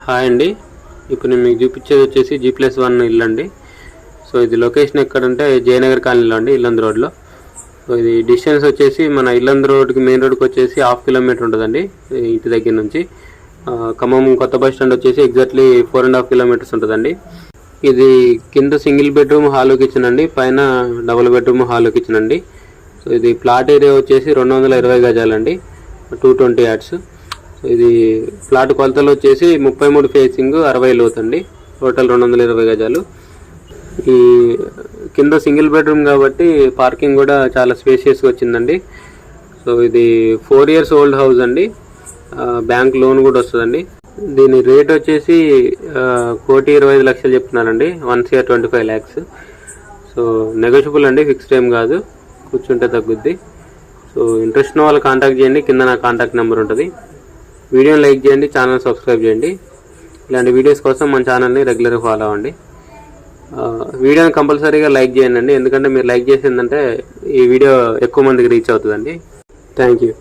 Hi అండి, ఇప్పుడు నేను మీకు చూపించేది వచ్చేసి G+1 ఇల్లు అండి. సో ఇది లొకేషన్ ఎక్కడంటే జయనగర్ కాలనీలో అండి, ఇల్లందు రోడ్లో. సో ఇది డిస్టెన్స్ వచ్చేసి మన ఇల్లందు రోడ్కి మెయిన్ రోడ్కి వచ్చేసి 1/2 కిలోమీటర్ ఉంటుందండి ఇంటి దగ్గర నుంచి. ఖమ్మం కొత్త బస్ స్టాండ్ వచ్చేసి ఎగ్జాక్ట్లీ 4.5 కిలోమీటర్స్ ఉంటుందండి. ఇది కింద సింగిల్ బెడ్రూమ్ హాల్ కిచెన్ అండి, పైన డబుల్ బెడ్రూమ్ హాల్ కిచెన్ అండి. సో ఇది ప్లాట్ ఏరియా వచ్చేసి 220 గజాలండి, 220 యార్డ్స్. ఇది ప్లాట్ కొలతలు వచ్చేసి 33 ఫేసింగ్ 60 లోతు అండి, టోటల్ 220 గజాలు. ఈ కింద సింగిల్ బెడ్రూమ్ కాబట్టి పార్కింగ్ కూడా చాలా స్పేషియస్గా వచ్చిందండి. సో ఇది 4 years ఓల్డ్ హౌస్ అండి, బ్యాంక్ లోన్ కూడా వస్తుందండి. దీని రేట్ వచ్చేసి 1,25,00,000 చెప్తున్నారండి, 1,25 lakhs. సో నెగోషియబుల్ అండి, ఫిక్స్డ్ ఏం కాదు, కూర్చుంటే తగ్గుద్ది. సో ఇంట్రెస్ట్ ఉన్న వాళ్ళు కాంటాక్ట్ చేయండి, కింద నా కాంటాక్ట్ నెంబర్ ఉంటుంది. వీడియోని లైక్ చేయండి, ఛానల్ సబ్స్క్రైబ్ చేయండి. ఇలాంటి వీడియోస్ కోసం మన ఛానల్ని రెగ్యులర్గా ఫాలో అవ్వండి. వీడియోని కంపల్సరీగా లైక్ చేయండి, ఎందుకంటే మీరు లైక్ చేసిందంటే ఈ వీడియో ఎక్కువ మందికి రీచ్ అవుతుందండి. Thank you.